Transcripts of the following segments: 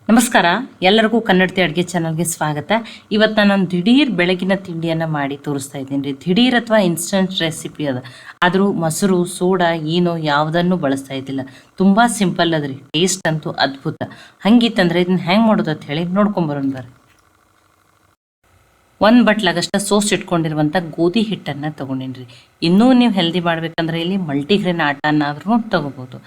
ನಮಸ್ಕಾರ, ಎಲ್ಲರಿಗೂ ಕನ್ನಡತಿ ಅಡುಗೆ ಚಾನಲ್ಗೆ ಸ್ವಾಗತ. ಇವತ್ತು ನಾನು ದಿಢೀರ್ ಬೆಳಗಿನ ತಿಂಡಿಯನ್ನು ಮಾಡಿ ತೋರಿಸ್ತಾ ಇದ್ದೀನಿ ರೀ. ದಿಢೀರ್ ಅಥವಾ ಇನ್ಸ್ಟಂಟ್ ರೆಸಿಪಿ ಅದ, ಆದರೂ ಮೊಸರು, ಸೋಡಾ, ಏನೋ ಯಾವುದನ್ನು ಬಳಸ್ತಾ ಇದ್ದಿಲ್ಲ. ತುಂಬ ಸಿಂಪಲ್ ಅದ ರೀ. ಟೇಸ್ಟ್ ಅಂತೂ ಅದ್ಭುತ. ಹಂಗಿತ್ತಂದ್ರೆ ಇದನ್ನ ಹೆಂಗೆ ಮಾಡೋದು ಅಂತ ಹೇಳಿ ನೋಡ್ಕೊಂಬರೋಣ ಬರ್ರಿ. ಒಂದು ಬಟ್ಲಾಗಷ್ಟ ಸೋಸ್ ಇಟ್ಕೊಂಡಿರುವಂಥ ಗೋಧಿ ಹಿಟ್ಟನ್ನು ತೊಗೊಂಡಿನಿ. ಇನ್ನೂ ನೀವು ಹೆಲ್ದಿ ಮಾಡ್ಬೇಕಂದ್ರೆ ಇಲ್ಲಿ ಮಲ್ಟಿಗ್ರೇನ್ ಆಟನಾದ್ರೂ ತೊಗೋಬೋದು.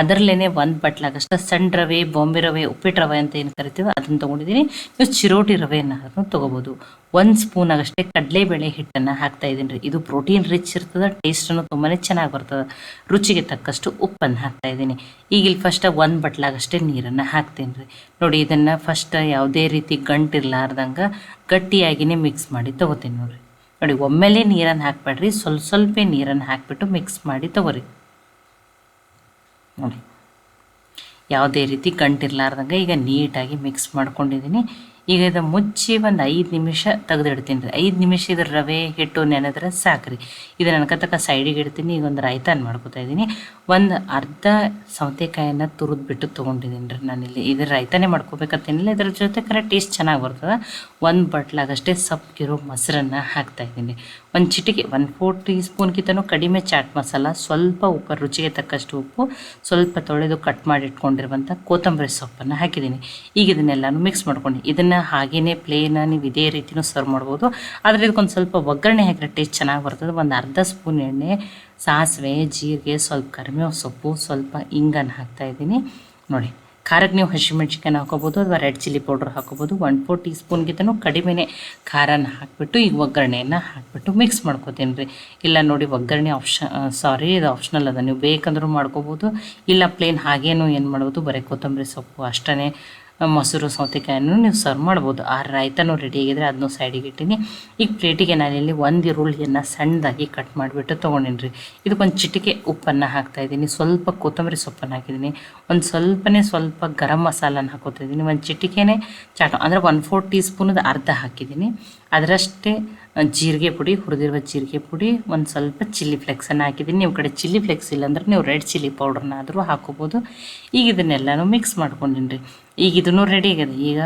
ಅದರಲ್ಲೇ ಒಂದು ಬಟ್ಲಾಗಷ್ಟ ಸಣ್ಣ ರವೆ, ಬಾಂಬೆ ರವೆ, ಉಪ್ಪಿಟ್ಟು ರವೆ ಅಂತ ಏನು ಕರಿತೀವಿ ಅದನ್ನು ತೊಗೊಂಡಿದ್ದೀನಿ. ನೀವು ಚಿರೋಟಿ ರವೆಯನ್ನು ತೊಗೋಬೋದು. 1 ಸ್ಪೂನ್ ಆಗಷ್ಟೇ ಕಡಲೆಬೇಳೆ ಹಿಟ್ಟನ್ನು ಹಾಕ್ತಾ ಇದ್ದೀನಿ ರೀ. ಇದು ಪ್ರೋಟೀನ್ ರಿಚ್ ಇರ್ತದೆ, ಟೇಸ್ಟನ್ನು ತುಂಬಾ ಚೆನ್ನಾಗಿ ಬರ್ತದೆ. ರುಚಿಗೆ ತಕ್ಕಷ್ಟು ಉಪ್ಪನ್ನು ಹಾಕ್ತಾ ಇದ್ದೀನಿ. ಈಗ ಇಲ್ಲಿ ಫಸ್ಟ್ 1 ಬಟ್ಲಾಗಷ್ಟೇ ನೀರನ್ನು ಹಾಕ್ತೀನಿ ರೀ. ನೋಡಿ, ಇದನ್ನು ಫಸ್ಟ್ ಯಾವುದೇ ರೀತಿ ಗಂಟಿರ್ಲಾರ್ದಂಗೆ ಗಟ್ಟಿಯಾಗಿಯೇ ಮಿಕ್ಸ್ ಮಾಡಿ ತೊಗೋತೀನಿ ನೋಡಿರಿ. ನೋಡಿ, ಒಮ್ಮೆಲೇ ನೀರನ್ನು ಹಾಕ್ಬೇಡ್ರಿ, ಸ್ವಲ್ಪ ನೀರನ್ನು ಹಾಕಿಬಿಟ್ಟು ಮಿಕ್ಸ್ ಮಾಡಿ ತೊಗೋರಿ. ನೋಡಿ, ಯಾವುದೇ ರೀತಿ ಗಂಟಿರ್ಲಾರ್ದಂಗೆ ಈಗ ನೀಟಾಗಿ ಮಿಕ್ಸ್ ಮಾಡ್ಕೊಂಡಿದ್ದೀನಿ. ಈಗ ಇದು ಮುಚ್ಚಿ ಒಂದು 5 ನಿಮಿಷ ತೆಗೆದಿಡ್ತೀನಿ ರೀ. 5 ನಿಮಿಷ ಇದ್ರ ರವೆ ಹಿಟ್ಟು ನೆನೆದ್ರೆ ಸಾಕ್ರಿ. ಇದನ್ನು ಅನ್ಕತಕ್ಕ ಸೈಡಿಗೆ ಇಡ್ತೀನಿ. ಈಗ ಒಂದು ರಾಯ್ತಾನ ಮಾಡ್ಕೊತಾ ಇದ್ದೀನಿ. ಒಂದು ಅರ್ಧ ಸೌತೆಕಾಯನ್ನು ತುರಿದ್ಬಿಟ್ಟು ತೊಗೊಂಡಿದ್ದೀನಿ ರೀ ನಾನಿಲ್ಲಿ. ಇದ್ರ ರಾಯ್ತಾನೆ ಮಾಡ್ಕೋಬೇಕಂತೇನಿಲ್ಲ, ಇದ್ರ ಜೊತೆ ಟೇಸ್ಟ್ ಚೆನ್ನಾಗಿ ಬರ್ತದೆ. 1 ಬಟ್ಲಾಗಷ್ಟೇ ಸಪ್ಪಗಿರೋ ಮೊಸರನ್ನು ಹಾಕ್ತಾಯಿದ್ದೀನಿ. ಒಂದು ಚಿಟಿಕೆ 1/4 ಟೀ ಸ್ಪೂನ್ಗಿಂತನೂ ಕಡಿಮೆ ಚಾಟ್ ಮಸಾಲ, ಸ್ವಲ್ಪ ಉಪ್ಪು, ರುಚಿಗೆ ತಕ್ಕಷ್ಟು ಉಪ್ಪು, ಸ್ವಲ್ಪ ತೊಳೆದು ಕಟ್ ಮಾಡಿ ಇಟ್ಕೊಂಡಿರುವಂಥ ಕೊತ್ತಂಬರಿ ಸೊಪ್ಪನ್ನು ಹಾಕಿದ್ದೀನಿ. ಈಗ ಇದನ್ನೆಲ್ಲನೂ ಮಿಕ್ಸ್ ಮಾಡ್ಕೊಂಡು ಇದನ್ನು ಹಾಗೇ ಪ್ಲೇನ ನೀವು ಇದೇ ರೀತಿಯೂ ಸರ್ವ್ ಮಾಡ್ಬೋದು. ಆದರೆ ಇದಕ್ಕೊಂದು ಸ್ವಲ್ಪ ಒಗ್ಗರಣೆ ಹಾಕಿದ್ರೆ ಟೇಸ್ಟ್ ಚೆನ್ನಾಗಿ ಬರ್ತದೆ. ಒಂದು ಅರ್ಧ ಸ್ಪೂನ್ ಎಣ್ಣೆ, ಸಾಸಿವೆ, ಜೀರಿಗೆ, ಸ್ವಲ್ಪ ಕರಿಬೇವು ಸೊಪ್ಪು, ಸ್ವಲ್ಪ ಇಂಗನ್ನು ಹಾಕ್ತಾಯಿದ್ದೀನಿ. ನೋಡಿ, ಖಾರಕ್ಕೆ ನೀವು ಹಸಿಮೆಣ್ಸಿಕಾಯನ್ನು ಹಾಕೋಬೋದು ಅಥವಾ ರೆಡ್ ಚಿಲ್ಲಿ ಪೌಡ್ರ್ ಹಾಕೋಬೋದು. 1/4 ಟೀ ಸ್ಪೂನ್ಗಿಂತನೂ ಕಡಿಮೆನೇ ಖಾರನ ಹಾಕಿಬಿಟ್ಟು ಈಗ ಒಗ್ಗರಣೆಯನ್ನು ಹಾಕಿಬಿಟ್ಟು ಮಿಕ್ಸ್ ಮಾಡ್ಕೋತೀನಿ ರೀ. ಇಲ್ಲ ನೋಡಿ, ಒಗ್ಗರಣೆ ಇದು ಆಪ್ಷನಲ್ ಅದ, ನೀವು ಬೇಕಂದ್ರೂ ಮಾಡ್ಕೋಬೋದು. ಇಲ್ಲ ಪ್ಲೇನ್ ಹಾಗೇನು ಏನು ಮಾಡ್ಬೋದು, ಬರೀ ಕೊತ್ತಂಬರಿ ಸೊಪ್ಪು ಅಷ್ಟೇ ಮೊಸರು ಸೌತೆಕಾಯನ್ನು ನೀವು ಸರ್ವ್ ಮಾಡ್ಬೋದು. ಆ ರಾಯ್ತಾನು ರೆಡಿ ಆಗಿದ್ರೆ ಅದನ್ನು ಸೈಡಿಗೆ ಇಟ್ಟಿನಿ. ಈಗ ಪ್ಲೇಟಿಗೆ ನಾನಿಲ್ಲಿ 1 ಈರುಳ್ಳಿಯನ್ನು ಸಣ್ಣದಾಗಿ ಕಟ್ ಮಾಡಿಬಿಟ್ಟು ತೊಗೊಂಡಿನಿ ರೀ. ಇದಕ್ಕೊಂದು ಚಿಟಿಕೆ ಉಪ್ಪನ್ನು ಹಾಕ್ತಾಯಿದ್ದೀನಿ, ಸ್ವಲ್ಪ ಕೊತ್ತಂಬರಿ ಸೊಪ್ಪನ್ನು ಹಾಕಿದ್ದೀನಿ, ಒಂದು ಸ್ವಲ್ಪ ಗರಂ ಮಸಾಲನ ಹಾಕೋತಾ ಇದ್ದೀನಿ, ಒಂದು ಚಿಟಿಕೆನೇ ಚಾಟ್ ಅಂದರೆ 1/4 ಟೀ ಸ್ಪೂನದ ಅರ್ಧ ಹಾಕಿದ್ದೀನಿ. ಅದರಷ್ಟೇ ಜೀರಿಗೆ ಪುಡಿ, ಹುರಿದಿರುವ ಜೀರಿಗೆ ಪುಡಿ, ಒಂದು ಸ್ವಲ್ಪ ಚಿಲ್ಲಿ ಫ್ಲೆಕ್ಸನ್ನು ಹಾಕಿದ್ದೀನಿ. ನೀವು ಕಡೆ ಚಿಲ್ಲಿ ಫ್ಲೆಕ್ಸ್ ಇಲ್ಲಾಂದ್ರೆ ನೀವು ರೆಡ್ ಚಿಲ್ಲಿ ಪೌಡ್ರನ್ನಾದರೂ ಹಾಕೋಬೋದು. ಈಗ ಇದನ್ನೆಲ್ಲನೂ ಮಿಕ್ಸ್ ಮಾಡ್ಕೊಂಡಿನಿ ರೀ. ಈಗ ಇದನ್ನು ರೆಡಿ ಆಗಿದೆ. ಈಗ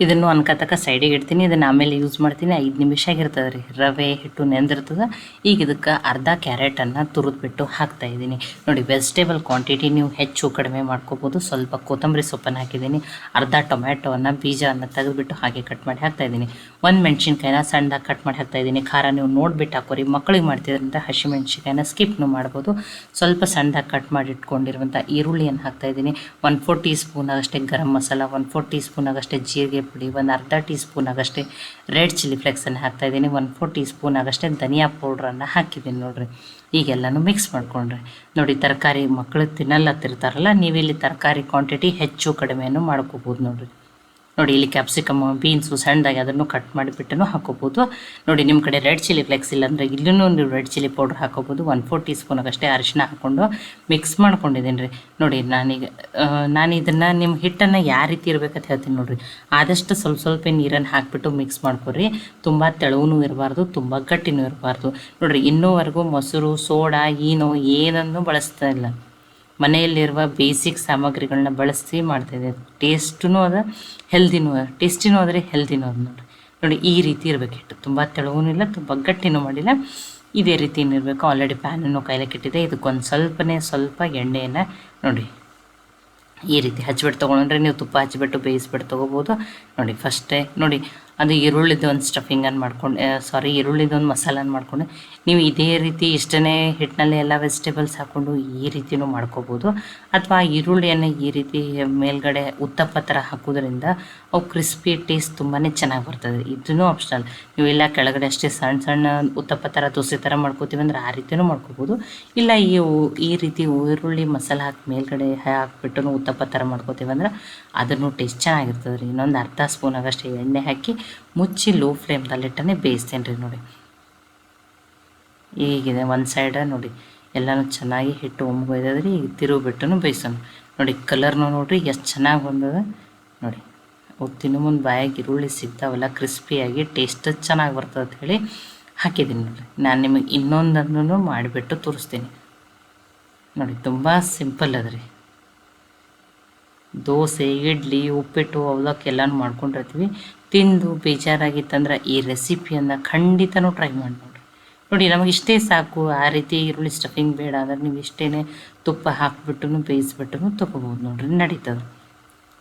ಇದನ್ನು ಅನ್ಕತಕ್ಕ ಸೈಡಿಗೆ ಇಡ್ತೀನಿ. ಇದನ್ನು ಆಮೇಲೆ ಯೂಸ್ ಮಾಡ್ತೀನಿ. 5 ನಿಮಿಷ ಆಗಿರ್ತದೆ ರೀ. ರವೆ ಹಿಟ್ಟು ನೆಂದಿರ್ತದೆ. ಈಗ ಇದಕ್ಕೆ ಅರ್ಧ ಕ್ಯಾರೆಟನ್ನು ತುರಿದ್ಬಿಟ್ಟು ಹಾಕ್ತಾಯಿದ್ದೀನಿ. ನೋಡಿ, ವೆಜಿಟೇಬಲ್ ಕ್ವಾಂಟಿಟಿ ನೀವು ಹೆಚ್ಚು ಕಡಿಮೆ ಮಾಡ್ಕೋಬೋದು. ಸ್ವಲ್ಪ ಕೊತ್ತಂಬರಿ ಸೊಪ್ಪನ್ನು ಹಾಕಿದ್ದೀನಿ, ಅರ್ಧ ಟೊಮ್ಯಾಟೋವನ್ನು ಬೀಜವನ್ನು ತೆಗೆದುಬಿಟ್ಟು ಹಾಗೆ ಕಟ್ ಮಾಡಿ ಹಾಕ್ತಾಯಿದ್ದೀನಿ. 1 ಮೆಣಸಿನ್ಕಾಯಿನ ಸಣ್ಣದಾಗಿ ಕಟ್ ಮಾಡಿ ಹಾಕ್ತಾಯಿದ್ದೀನಿ. ಖಾರ ನೀವು ನೋಡಿಬಿಟ್ಟು ಹಾಕೋರಿ. ಮಕ್ಕಳಿಗೆ ಮಾಡ್ತಿದ್ರಂತ ಹಸಿಮೆಣ್ಸಿಕಾಯಿನ ಸ್ಕಿಪ್ನು ಮಾಡ್ಬೋದು. ಸ್ವಲ್ಪ ಸಣ್ಣದಾಗಿ ಕಟ್ ಮಾಡಿ ಇಟ್ಕೊಂಡಿರುವಂಥ ಈರುಳ್ಳಿಯನ್ನು ಹಾಕ್ತಾಯಿದ್ದೀನಿ. 1/4 tea spoon ಆಗಷ್ಟೇ garam masala, 1/4 tea spoon ಆಗಷ್ಟೇ ಜೀರಿಗೆ ಪುಡಿ, ಒಂದು ಅರ್ಧ ಟೀ ಸ್ಪೂನ್ ಆಗಷ್ಟೇ ರೆಡ್ ಚಿಲ್ಲಿ ಫ್ಲೆಕ್ಸನ್ನು ಹಾಕ್ತಾಯಿದ್ದೀನಿ, 1/4 ಟೀ ಸ್ಪೂನ್ ಆಗಷ್ಟೇ ಧನಿಯಾ ಪೌಡ್ರನ್ನು ಹಾಕಿದ್ದೀನಿ ನೋಡಿರಿ. ಈಗೆಲ್ಲನೂ ಮಿಕ್ಸ್ ಮಾಡ್ಕೊಂಡ್ರಿ. ನೋಡಿ, ತರಕಾರಿ ಮಕ್ಕಳು ತಿನ್ನಲ್ಲತ್ತಿರ್ತಾರಲ್ಲ, ನೀವಿಲ್ಲಿ ತರಕಾರಿ ಕ್ವಾಂಟಿಟಿ ಹೆಚ್ಚು ಕಡಿಮೆಯನ್ನು ಮಾಡ್ಕೋಬೋದು ನೋಡಿರಿ. ನೋಡಿ, ಇಲ್ಲಿ ಕ್ಯಾಪ್ಸಿಕಮ್, ಬೀನ್ಸು ಸಣ್ಣದಾಗಿ ಅದನ್ನು ಕಟ್ ಮಾಡಿಬಿಟ್ಟು ಹಾಕೋಬೋದು. ನೋಡಿ, ನಿಮ್ಮ ಕಡೆ ರೆಡ್ ಚಿಲ್ಲಿ ಫ್ಲೆಕ್ಸ್ ಇಲ್ಲಾಂದರೆ ಇಲ್ಲೂ ನೀವು ರೆಡ್ ಚಿಲ್ಲಿ ಪೌಡ್ರ್ ಹಾಕೋಬೋದು. 1/4 ಟೀ ಸ್ಪೂನಾಗಷ್ಟೇ ಅರಿಶಿನ ಹಾಕ್ಕೊಂಡು ಮಿಕ್ಸ್ ಮಾಡ್ಕೊಂಡಿದ್ದೀನಿ ರೀ. ನೋಡಿ, ನಾನು ಇದನ್ನು ನಿಮ್ಮ ಹಿಟ್ಟನ್ನು ಯಾವ ರೀತಿ ಇರಬೇಕಂತ ಹೇಳ್ತೀನಿ ನೋಡಿರಿ. ಆದಷ್ಟು ಸ್ವಲ್ಪ ನೀರನ್ನು ಹಾಕಿಬಿಟ್ಟು ಮಿಕ್ಸ್ ಮಾಡ್ಕೊರಿ. ತುಂಬ ತೆಳುವೂ ಇರಬಾರ್ದು, ತುಂಬ ಗಟ್ಟಿನೂ ಇರಬಾರ್ದು. ನೋಡಿರಿ, ಇನ್ನೂವರೆಗೂ ಮೊಸರು, ಸೋಡಾ, ಏನೋ ಏನನ್ನು ಬಳಸ್ತಾ ಇಲ್ಲ. ಮನೆಯಲ್ಲಿರುವ ಬೇಸಿಕ್ ಸಾಮಗ್ರಿಗಳನ್ನ ಬಳಸಿ ಮಾಡ್ತಾಯಿದೆ. ಟೇಸ್ಟೂ ಅದ, ಹೆಲ್ದಿನೂ ಅದ. ಟೇಸ್ಟಿನೂ ಆದರೆ ಹೆಲ್ದಿನೂ ಅದ ನೋಡಿ. ನೋಡಿ, ಈ ರೀತಿ ಇರಬೇಕು ಹಿಟ್ಟು. ತುಂಬ ತೆಳುವೂ ಇಲ್ಲ, ತುಂಬ ಗಟ್ಟಿನೂ ಮಾಡಿಲ್ಲ, ಇದೇ ರೀತಿ ಇರಬೇಕು. ಆಲ್ರೆಡಿ ಪ್ಯಾನನ್ನು ಕಾಯ್ಲಿಕ್ಕೆ ಇಟ್ಟಿದೆ. ಇದಕ್ಕೊಂದು ಸ್ವಲ್ಪ ಎಣ್ಣೆಯನ್ನು ನೋಡಿ ಈ ರೀತಿ ಹಚ್ಬಿಟ್ಟು ತೊಗೊಂಡ್ರೆ, ನೀವು ತುಪ್ಪ ಹಚ್ಬಿಟ್ಟು ಬೇಯಿಸ್ಬಿಟ್ಟು ತೊಗೋಬೋದು. ನೋಡಿ, ಫಸ್ಟೇ ನೋಡಿ, ಅದು ಈರುಳ್ಳಿದು ಒಂದು ಸ್ಟಫಿಂಗನ್ನು ಮಾಡ್ಕೊಂಡು ಈರುಳ್ಳಿದು ಒಂದು ಮಸಾಲನ್ನು ಮಾಡಿಕೊಂಡು ನೀವು ಇದೇ ರೀತಿ ಇಷ್ಟೇ ಹಿಟ್ಟಿನಲ್ಲಿ ಎಲ್ಲ ವೆಜಿಟೇಬಲ್ಸ್ ಹಾಕ್ಕೊಂಡು ಈ ರೀತಿಯೂ ಮಾಡ್ಕೋಬೋದು. ಅಥವಾ ಈರುಳ್ಳಿಯನ್ನು ಈ ರೀತಿ ಮೇಲ್ಗಡೆ ಉತ್ತಪ್ಪ ಥರ ಹಾಕೋದ್ರಿಂದ ಅವು ಕ್ರಿಸ್ಪಿ ಟೇಸ್ಟ್ ತುಂಬಾ ಚೆನ್ನಾಗಿ ಬರ್ತದೆ. ಇದೂ ಆಪ್ಷನಲ್. ನೀವು ಇಲ್ಲ ಕೆಳಗಡೆ ಅಷ್ಟೇ ಸಣ್ಣ ಉತ್ತಪ್ಪ ಥರ ದೋಸೆ ಥರ ಮಾಡ್ಕೋತೀವಿ ಅಂದರೆ ಆ ರೀತಿಯೂ ಮಾಡ್ಕೋಬೋದು. ಇಲ್ಲ ಈ ರೀತಿ ಈರುಳ್ಳಿ ಮಸಾಲೆ ಹಾಕಿ ಮೇಲ್ಗಡೆ ಹಾಕಿಬಿಟ್ಟು ಉತ್ತಪ್ಪ ಥರ ಮಾಡ್ಕೋತೀವಿ ಅಂದ್ರೆ ಅದನ್ನು ಟೇಸ್ಟ್ ಚೆನ್ನಾಗಿರ್ತದೆ ರೀ. ಇನ್ನೊಂದು ಅರ್ಧ ಸ್ಪೂನ್ ಆಗಷ್ಟೇ ಎಣ್ಣೆ ಹಾಕಿ ಮುಚ್ಚಿ ಲೋ ಫ್ಲೇಮ್ದಲ್ಲಿಟ್ಟನೆ ಬೇಯಿಸ್ತೇನೆ ರೀ. ನೋಡಿ, ಈಗಿದೆ ಒಂದು ಸೈಡ ನೋಡಿ ಎಲ್ಲನೂ ಚೆನ್ನಾಗಿ ಹಿಟ್ಟು ಒಮ್ಗೊಯ್ದದ್ರಿ. ಈಗ ತಿರುಗಿಬಿಟ್ಟು ಬೇಯಿಸೋಣ. ನೋಡಿ, ಕಲರ್ನು ನೋಡಿರಿ ಎಷ್ಟು ಚೆನ್ನಾಗಿ ಬಂದದ. ನೋಡಿ, ತಿನ್ನೋ ಮುಂದೆ ಬಾಯಾಗಿ ಈರುಳ್ಳಿ ಸಿಗ್ತಾವಲ್ಲ ಕ್ರಿಸ್ಪಿಯಾಗಿ ಟೇಸ್ಟ್ ಚೆನ್ನಾಗಿ ಬರ್ತದೆ ಅಂತ ಹೇಳಿ ಹಾಕಿದ್ದೀನಿ ನೋಡಿರಿ. ನಾನು ನಿಮಗೆ ಇನ್ನೊಂದನ್ನು ಮಾಡಿಬಿಟ್ಟು ತೋರಿಸ್ತೀನಿ. ನೋಡಿ, ತುಂಬ ಸಿಂಪಲ್ ಅದ ರೀ. ದೋಸೆ, ಇಡ್ಲಿ, ಉಪ್ಪಿಟ್ಟು, ಅವಲಕ್ಕಿ ಎಲ್ಲನೂ ಮಾಡ್ಕೊಂಡಿರ್ತೀವಿ. ತಿಂದು ಬೇಜಾರಾಗಿತ್ತಂದ್ರೆ ಈ ರೆಸಿಪಿಯನ್ನು ಖಂಡಿತನೂ ಟ್ರೈ ಮಾಡಿ ನೋಡಿರಿ. ನೋಡಿ ನಮಗೆ ಇಷ್ಟೇ ಸಾಕು. ಆ ರೀತಿ ಈರುಳ್ಳಿ ಸ್ಟಫಿಂಗ್ ಬೇಡ ಅಂದ್ರೆ ನೀವು ಇಷ್ಟೇ ತುಪ್ಪ ಹಾಕಿಬಿಟ್ಟು ಬೇಯಿಸ್ಬಿಟ್ಟು ತೊಗೋಬೋದು ನೋಡಿರಿ, ನಡೀತದೆ.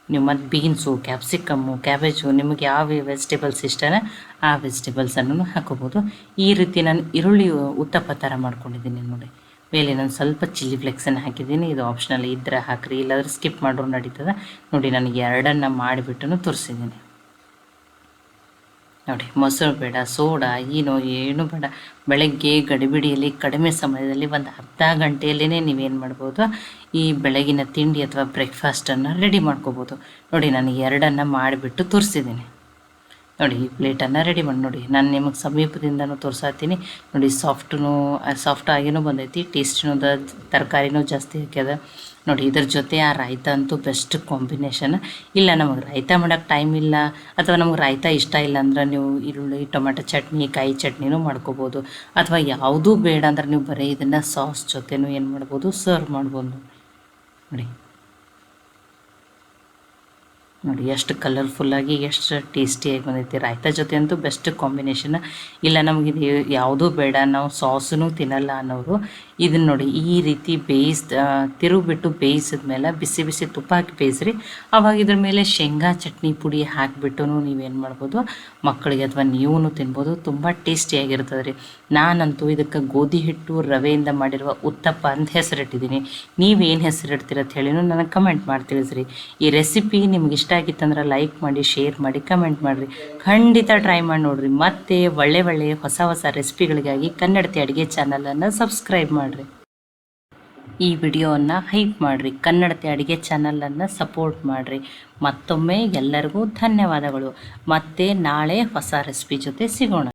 ನೀವು ಮತ್ತು ಬೀನ್ಸು, ಕ್ಯಾಪ್ಸಿಕಮ್ಮು, ಕ್ಯಾಬೇಜು, ನಿಮಗೆ ಯಾವ ವೆಜಿಟೇಬಲ್ಸ್ ಇಷ್ಟನ ಆ ವೆಜಿಟೇಬಲ್ಸನ್ನು ಹಾಕೋಬೋದು. ಈ ರೀತಿ ನಾನು ಈರುಳ್ಳಿ ಉತ್ತಪ್ಪ ಥರ ಮಾಡ್ಕೊಂಡಿದ್ದೀನಿ ನೋಡಿ. ಮೇಲೆ ನಾನು ಸ್ವಲ್ಪ ಚಿಲ್ಲಿ ಫ್ಲೆಕ್ಸನ್ನು ಹಾಕಿದ್ದೀನಿ. ಇದು ಆಪ್ಷನಲ್ ಇದ್ದರೆ ಹಾಕಿರಿ, ಇಲ್ಲಾಂದ್ರೆ ಸ್ಕಿಪ್ ಮಾಡ್ರೂ ನಡೀತದೆ. ನೋಡಿ ನನಗೆ ಎರಡನ್ನು ಮಾಡಿಬಿಟ್ಟು ತೋರಿಸಿದ್ದೀನಿ ನೋಡಿ. ಮೊಸರು ಬೇಡ, ಸೋಡಾ ಏನು ಬೇಡ. ಬೆಳಗ್ಗೆ ಗಡಿಬಿಡಿಯಲ್ಲಿ ಕಡಿಮೆ ಸಮಯದಲ್ಲಿ ಒಂದು ಅರ್ಧ ಗಂಟೆಯಲ್ಲೇ ನೀವೇನು ಮಾಡ್ಬೋದು, ಈ ಬೆಳಗಿನ ತಿಂಡಿ ಅಥವಾ ಬ್ರೇಕ್ಫಾಸ್ಟನ್ನು ರೆಡಿ ಮಾಡ್ಕೋಬೋದು. ನೋಡಿ ನಾನು ಎರಡನ್ನು ಮಾಡಿಬಿಟ್ಟು ತೋರಿಸಿದ್ದೀನಿ ನೋಡಿ. ಈ ಪ್ಲೇಟನ್ನು ರೆಡಿ ಮಾಡಿ ನೋಡಿ. ನಾನು ನಿಮಗೆ ಸಮೀಪದಿಂದನೂ ತೋರಿಸಾತೀನಿ ನೋಡಿ. ಸಾಫ್ಟ್ ಆಗಿನೂ ಬಂದೈತಿ, ಟೇಸ್ಟಿನೂ ತರಕಾರಿನೂ ಜಾಸ್ತಿ ಹಾಕ್ಯದ ನೋಡಿ. ಇದ್ರ ಜೊತೆ ಆ ರಾಯ್ತ ಅಂತೂ ಬೆಸ್ಟ್ ಕಾಂಬಿನೇಷನ್. ಇಲ್ಲ ನಮಗೆ ರಾಯ್ತ ಮಾಡೋಕ್ಕೆ ಟೈಮ್ ಇಲ್ಲ ಅಥವಾ ನಮಗೆ ರಾಯ್ತ ಇಷ್ಟ ಇಲ್ಲ ಅಂದ್ರೆ ನೀವು ಈರುಳ್ಳಿ ಟೊಮೆಟೊ ಚಟ್ನಿ, ಕಾಯಿ ಚಟ್ನಿನೂ ಮಾಡ್ಕೋಬೋದು. ಅಥವಾ ಯಾವುದೂ ಬೇಡ ಅಂದ್ರೆ ನೀವು ಬರೀ ಇದನ್ನು ಸಾಸ್ ಜೊತೆನೂ ಏನು ಮಾಡ್ಬೋದು, ಸರ್ವ್ ಮಾಡ್ಬೋದು ನೋಡಿ. ನೋಡಿ ಎಷ್ಟು ಕಲರ್ಫುಲ್ಲಾಗಿ ಎಷ್ಟು ಟೇಸ್ಟಿಯಾಗಿ ಬಂದೈತಿ. ರಾಯ್ತ ಜೊತೆ ಅಂತೂ ಬೆಸ್ಟ್ ಕಾಂಬಿನೇಷನ್. ಇಲ್ಲ ನಮಗೆ ಇದು ಯಾವುದೂ ಬೇಡ, ನಾವು ಸಾಸೂ ತಿನ್ನಲ್ಲ ಅನ್ನೋರು ಇದನ್ನು ನೋಡಿ ಈ ರೀತಿ ತಿರುಗಿಬಿಟ್ಟು ಬೇಯಿಸಿದ್ಮೇಲೆ ಬಿಸಿ ಬಿಸಿ ತುಪ್ಪ ಹಾಕಿ ಬೇಯಿಸ್ರಿ. ಆವಾಗ ಇದ್ರ ಮೇಲೆ ಶೇಂಗಾ ಚಟ್ನಿ ಪುಡಿ ಹಾಕಿಬಿಟ್ಟು ನೀವೇನು ಮಾಡ್ಬೋದು, ಮಕ್ಕಳಿಗೆ ಅಥವಾ ನೀವೂ ತಿನ್ಬೋದು. ತುಂಬ ಟೇಸ್ಟಿಯಾಗಿರ್ತದೆ ರೀ. ನಾನಂತೂ ಇದಕ್ಕೆ ಗೋಧಿ ಹಿಟ್ಟು ರವೆಯಿಂದ ಮಾಡಿರುವ ಉತ್ತಪ್ಪ ಅಂತ ಹೆಸರಿಟ್ಟಿದ್ದೀನಿ. ನೀವೇನು ಹೆಸರಿಡ್ತೀರ ಅಂತ ಹೇಳಿನೂ ನನಗೆ ಕಮೆಂಟ್ ಮಾಡಿ ತಿಳಿಸ್ರಿ. ಈ ರೆಸಿಪಿ ನಿಮ್ಗೆ ಇಷ್ಟ ಆಗಿತ್ತಂದ್ರೆ ಲೈಕ್ ಮಾಡಿ, ಶೇರ್ ಮಾಡಿ, ಕಮೆಂಟ್ ಮಾಡಿರಿ. ಖಂಡಿತ ಟ್ರೈ ಮಾಡಿ ನೋಡಿರಿ. ಮತ್ತು ಒಳ್ಳೆಯ ಹೊಸ ರೆಸಿಪಿಗಳಿಗಾಗಿ ಕನ್ನಡತಿ ಅಡುಗೆ ಚಾನಲನ್ನು ಸಬ್ಸ್ಕ್ರೈಬ್ ಮಾಡಿರಿ. ಈ ವಿಡಿಯೋವನ್ನು ಹೈಪ್ ಮಾಡಿರಿ. ಕನ್ನಡತಿ ಅಡುಗೆ ಚಾನಲನ್ನು ಸಪೋರ್ಟ್ ಮಾಡಿರಿ. ಮತ್ತೊಮ್ಮೆ ಎಲ್ಲರಿಗೂ ಧನ್ಯವಾದಗಳು. ಮತ್ತೆ ನಾಳೆ ಹೊಸ ರೆಸಿಪಿ ಜೊತೆ ಸಿಗೋಣ.